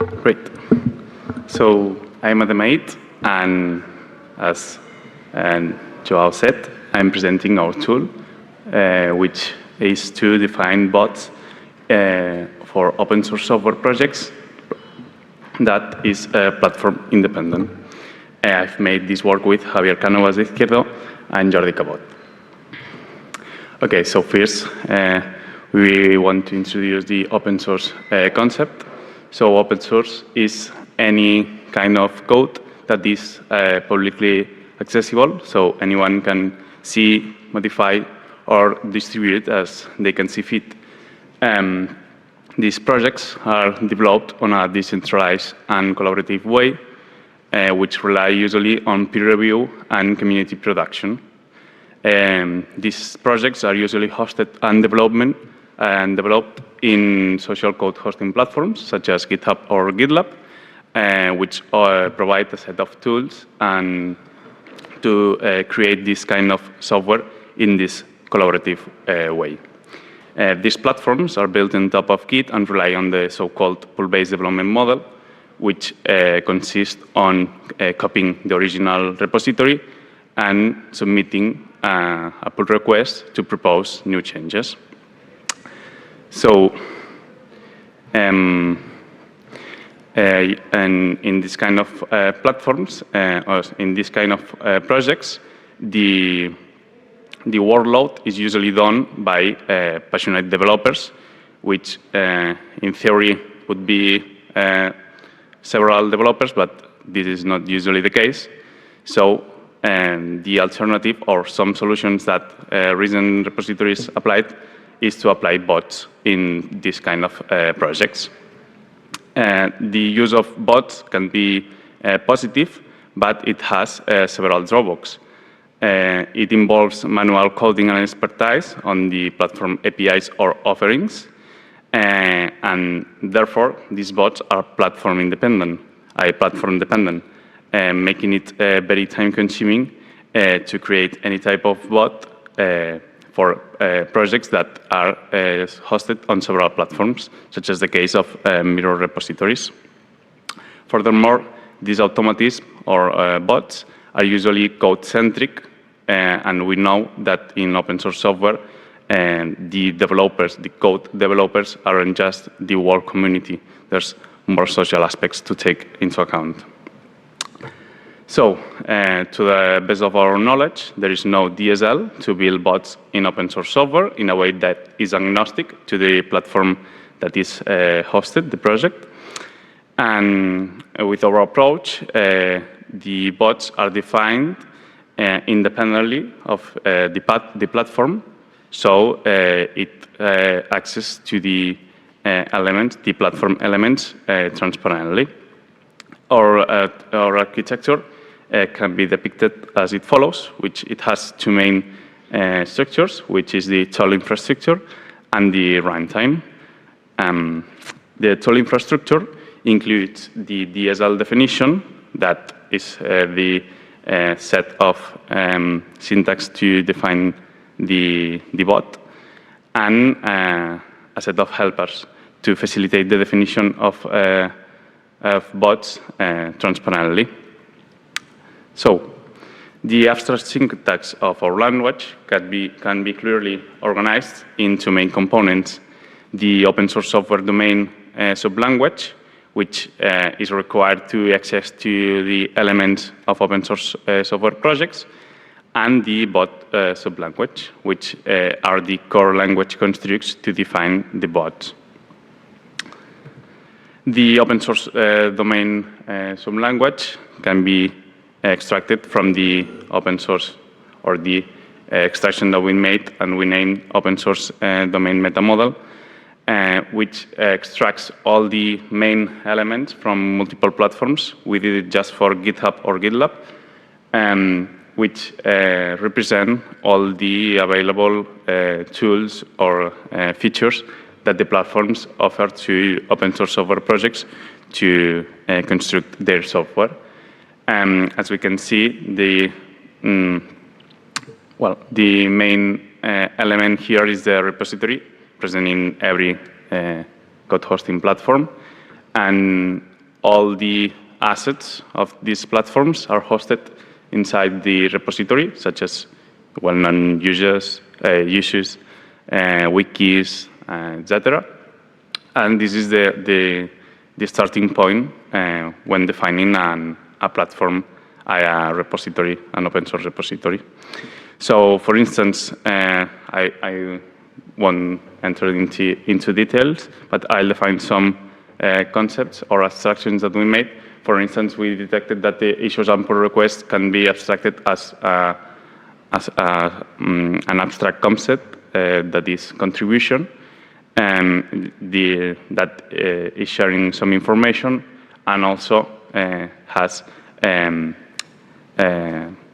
Great. So I'm Adem, and as Joao said, I'm presenting our tool, which is to define bots for open source software projects that is platform independent. I've made this work with Javier Cánovas de Izquierdo and Jordi Cabot. Okay, so first, we want to introduce the open source concept. So open source is any kind of code that is publicly accessible, so anyone can see, modify, or distribute as they can see fit. These projects are developed on a decentralized and collaborative way, which rely usually on peer review and community production. These projects are usually hosted and developed in social code hosting platforms such as GitHub or GitLab, which provide a set of tools and to create this kind of software in this collaborative way. These platforms are built on top of Git and rely on the so-called pull-based development model, which consists on copying the original repository and submitting a pull request to propose new changes. So, and in this kind of platforms, or in this kind of projects, the workload is usually done by passionate developers, which in theory would be several developers, but this is not usually the case. So the alternative, or some solutions that recent repositories applied, is to apply bots in this kind of projects. The use of bots can be positive, but it has several drawbacks. It involves manual coding and expertise on the platform APIs or offerings, and therefore these bots are platform independent, making it very time-consuming to create any type of bot for projects that are hosted on several platforms, such as the case of mirror repositories. Furthermore, these automatisms or bots are usually code-centric, and we know that in open source software, the code developers aren't just the work community. There's more social aspects to take into account. So, to the best of our knowledge, there is no DSL to build bots in open source software in a way that is agnostic to the platform that is hosted, the project. And with our approach, the bots are defined independently of the platform, so it access to the platform elements transparently. Our architecture can be depicted as it follows, which it has two main structures, which is the tool infrastructure and the runtime. The tool infrastructure includes the DSL definition, that is the set of syntax to define the bot, and a set of helpers to facilitate the definition of bots transparently. So, the abstract syntax of our language can be clearly organized into main components. The open source software domain sublanguage, which is required to access to the elements of open source software projects, and the bot sublanguage, which are the core language constructs to define the bots. The open source domain sublanguage can be extracted from the open source, or the extraction that we made and we named open source domain meta model, which extracts all the main elements from multiple platforms. We did it just for GitHub or GitLab, which represent all the available tools or features that the platforms offer to open source software projects to construct their software. As we can see, the main element here is the repository present in every code hosting platform, and all the assets of these platforms are hosted inside the repository, such as well-known users, wikis, etc. And this is the starting point when defining a platform, a repository, an open source repository. So, for instance, I won't enter into details, but I'll define some concepts or abstractions that we made. For instance, we detected that the issues and pull requests can be abstracted as an abstract concept that is contribution, and that is sharing some information, and also has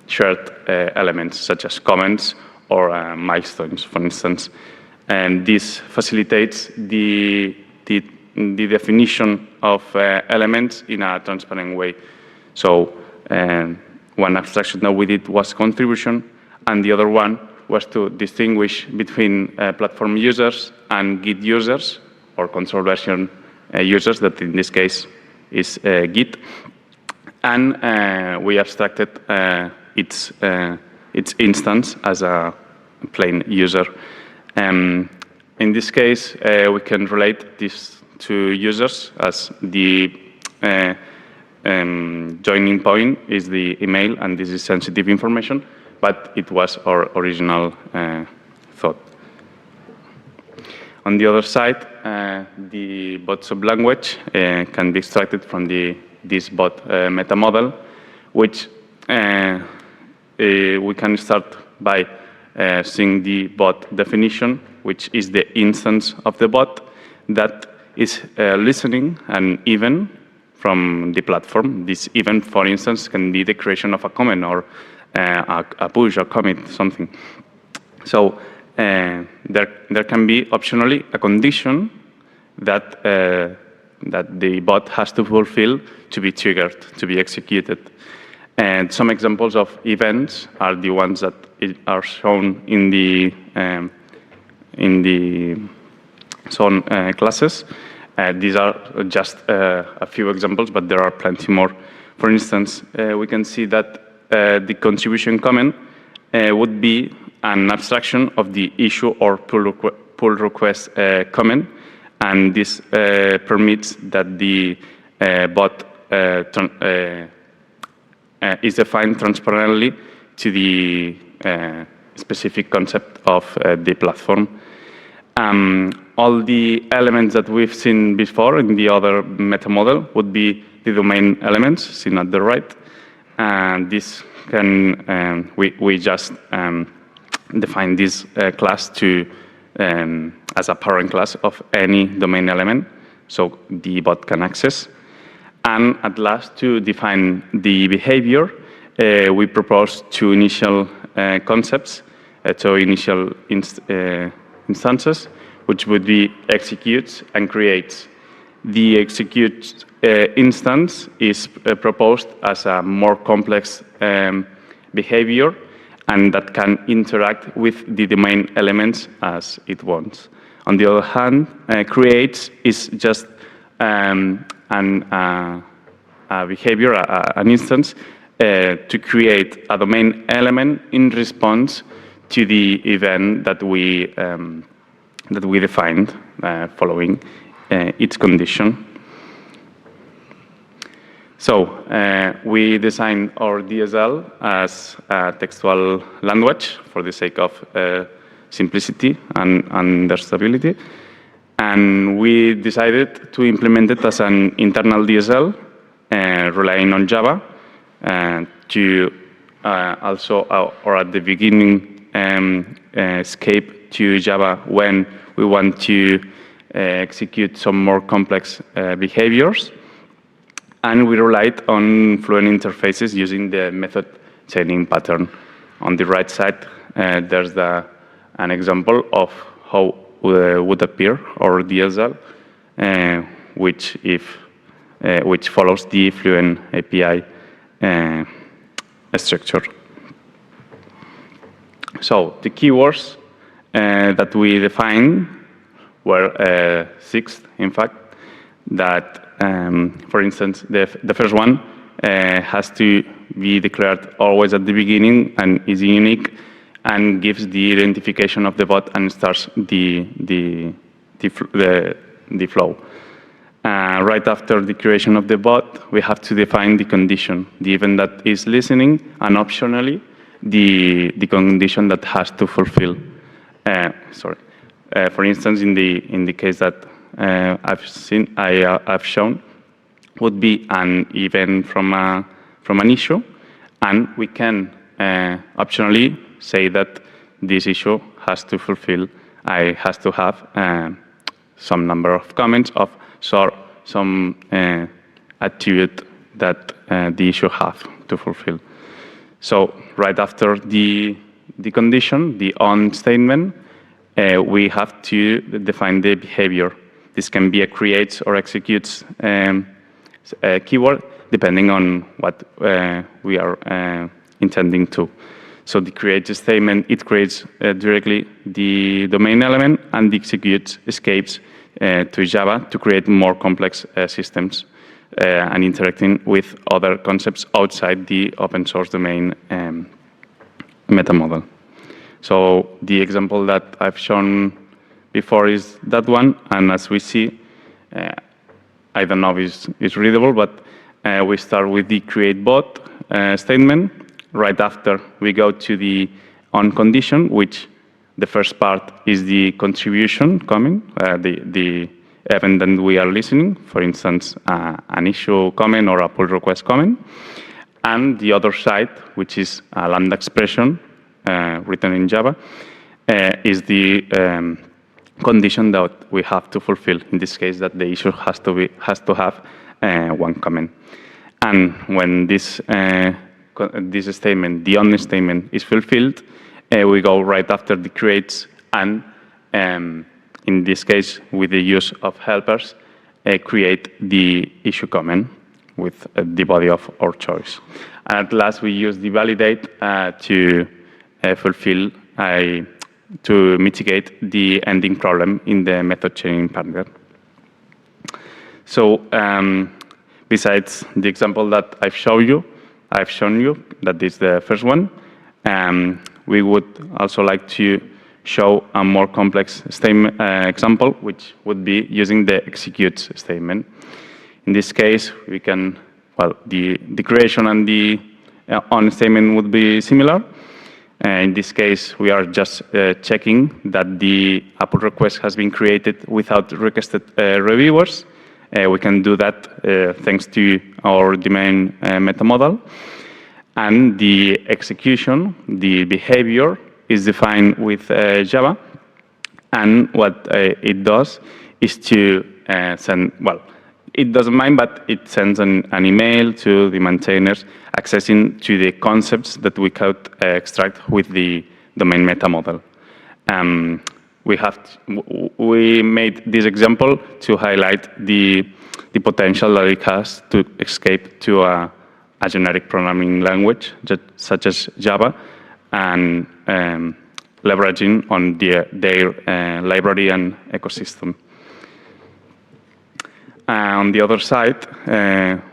shared elements such as comments or milestones, for instance. And this facilitates the definition of elements in a transparent way. So one abstraction that we did was contribution, and the other one was to distinguish between platform users and Git users, or console version users, that in this case is Git. And we abstracted its instance as a plain user. In this case, we can relate these two users as the joining point is the email, and this is sensitive information, but it was our original thought. On the other side, the bot sublanguage can be extracted from this bot meta model, which we can start by seeing the bot definition, which is the instance of the bot that is listening an event from the platform. This event, for instance, can be the creation of a comment or a push or commit, something. So there can be optionally a condition that the bot has to fulfill to be triggered, to be executed. And some examples of events are the ones that are shown in the zone classes. These are just a few examples, but there are plenty more. For instance, we can see that the contribution comment would be an abstraction of the issue or pull request comment, and this permits that the bot is defined transparently to the specific concept of the platform. All the elements that we've seen before in the other meta model would be the domain elements seen at the right. And this can, we just define this class to as a parent class of any domain element, so the bot can access. And at last, to define the behavior, we propose two initial concepts, so initial instances, which would be executes and creates. The execute instance is proposed as a more complex behavior, and that can interact with the domain elements as it wants. On the other hand, creates is just a behavior, an instance, to create a domain element in response to the event that we defined following its condition. So we designed our DSL as a textual language for the sake of simplicity and understandability. And we decided to implement it as an internal DSL, relying on Java, to also, or at the beginning, escape to Java when we want to execute some more complex behaviors. And we relied on Fluent interfaces using the method chaining pattern. On the right side, there's an example of how would appear our DSL, which follows the Fluent API structure. So the keywords that we defined were 6, in fact, that for instance, the first one has to be declared always at the beginning and is unique and gives the identification of the bot and starts the flow. Right after the creation of the bot, we have to define the condition, the event that is listening, and optionally, the condition that has to fulfill. For instance, in the case that I've shown, would be an event from an issue, and we can optionally say that this issue has to fulfill. Has to have some number of comments of some attribute that the issue have to fulfill. So right after the condition, the on statement, we have to define the behavior. This can be a creates or executes keyword, depending on what we are intending to. So the create statement, it creates directly the domain element, and the executes escapes to Java to create more complex systems and interacting with other concepts outside the open source domain meta model. So the example that I've shown before is that one, and as we see, I don't know if it's readable, but we start with the create bot statement. Right after, we go to the on condition, which the first part is the contribution coming, the event that we are listening, for instance, an issue comment or a pull request comment. And the other side, which is a lambda expression written in Java, is the condition that we have to fulfill. In this case, that the issue has to have one comment. And when this statement, the on statement, is fulfilled, we go right after the creates, and in this case, with the use of helpers, create the issue comment with the body of our choice. And at last, we use the validate to fulfill, to mitigate the ending problem in the method chaining partner. So besides the example that I've shown you, that is the first one. We would also like to show a more complex statement example, which would be using the executes statement. In this case, we can, well, the creation and the on statement would be similar. In this case, we are just checking that the pull request has been created without requested reviewers. We can do that thanks to our domain meta model. And the execution, the behavior, is defined with Java. And what it does is to send, well, it doesn't mind, but it sends an email to the maintainers accessing to the concepts that we could extract with the domain meta model. We made this example to highlight the potential that it has to escape to a generic programming language, such as Java, and leveraging on their library and ecosystem. On the other side,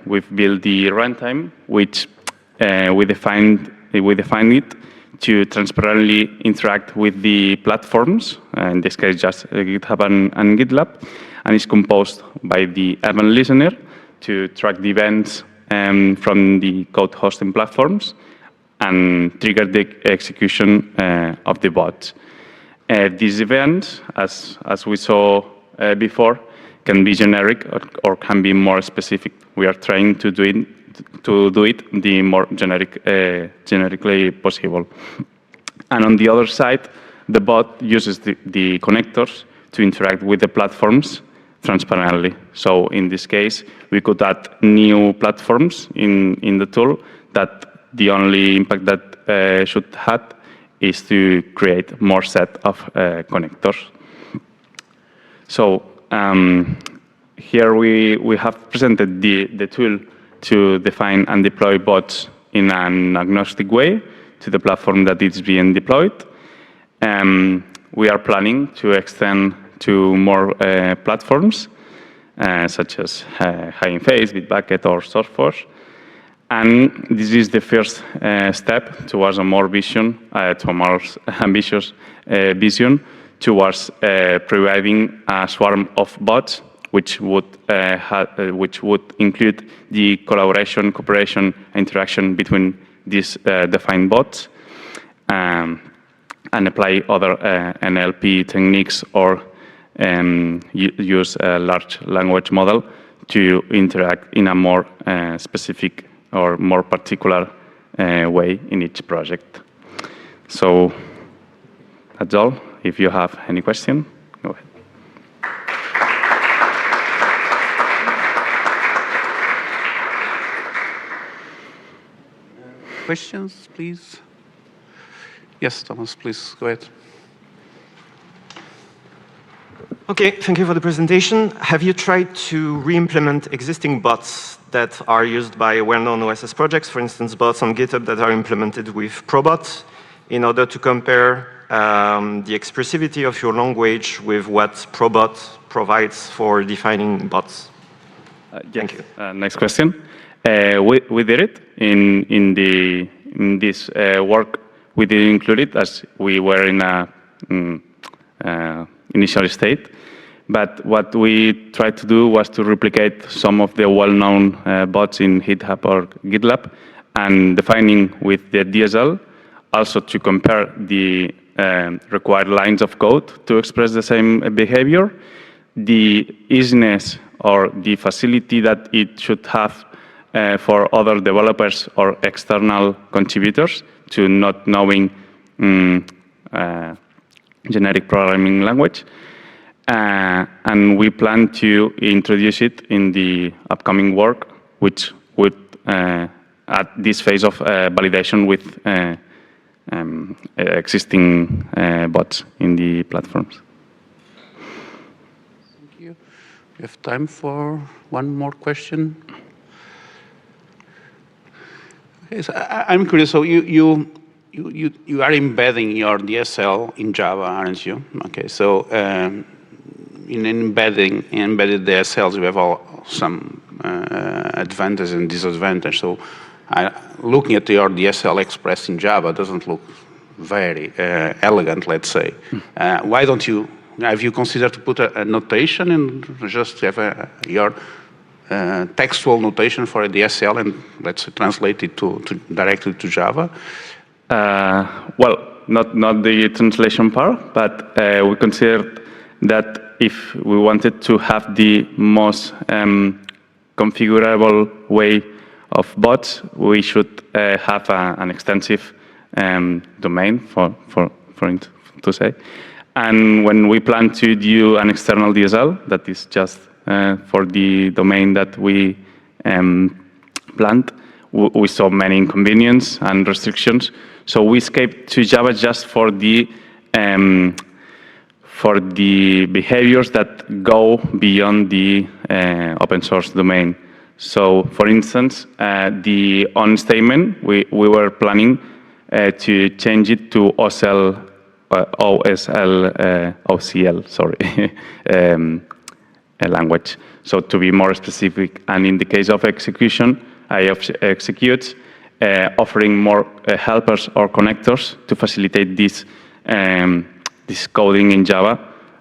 we've built the runtime, which we defined it to transparently interact with the platforms, in this case just GitHub and GitLab, and is composed by the event listener to track the events from the code hosting platforms and trigger the execution of the bot. These events, as we saw before, can be generic or can be more specific. We are trying to do it the more generically possible. And on the other side, the bot uses the connectors to interact with the platforms transparently. So in this case, we could add new platforms in the tool that the only impact that should have is to create more set of connectors. So here we have presented the tool to define and deploy bots in an agnostic way to the platform that is being deployed. We are planning to extend to more platforms. such as Hugging Face, Bitbucket, or SourceForge. And this is the first step towards a more vision, to a more ambitious vision towards providing a swarm of bots, which would include the collaboration, cooperation, interaction between these defined bots, and apply other NLP techniques or use a large language model to interact in a more specific or more particular way in each project. So that's all. If you have any question, go ahead. Questions, please? Yes, Thomas, please go ahead. Okay, thank you for the presentation. Have you tried to re-implement existing bots that are used by well-known OSS projects, for instance, bots on GitHub that are implemented with Probot, in order to compare the expressivity of your language with what Probot provides for defining bots? Thank you. Next question. We did it in this work. We didn't include it as we were in a initial state. But what we tried to do was to replicate some of the well-known bots in GitHub or GitLab, and defining with the DSL, also to compare the required lines of code to express the same behavior, the easiness or the facility that it should have for other developers or external contributors to not knowing generic programming language. And we plan to introduce it in the upcoming work, which would at this phase of validation with existing bots in the platforms. Thank you. We have time for one more question. Okay, so I'm curious. So you are embedding your DSL in Java, aren't you? Okay, so in embedded DSLs, you have some advantage and disadvantage. So looking at your DSL expressed in Java doesn't look very elegant, let's say. Why don't you, have you considered to put a notation and just have your textual notation for a DSL and let's say, translate it directly to Java? Well, not the translation part, but we considered that if we wanted to have the most configurable way of bots, we should have an extensive domain for it to say. And when we plan to do an external DSL, that is just for the domain that we planned, we saw many inconveniences and restrictions. So we escaped to Java just for the behaviors that go beyond the open source domain. So, for instance, the on statement, we were planning to change it to OCL, sorry, language. So to be more specific, and in the case of execution, executes, offering more helpers or connectors to facilitate this coding in Java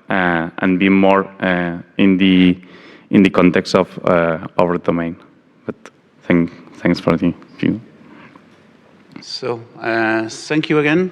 and be more in the context of our domain. But thanks for the view. So thank you again.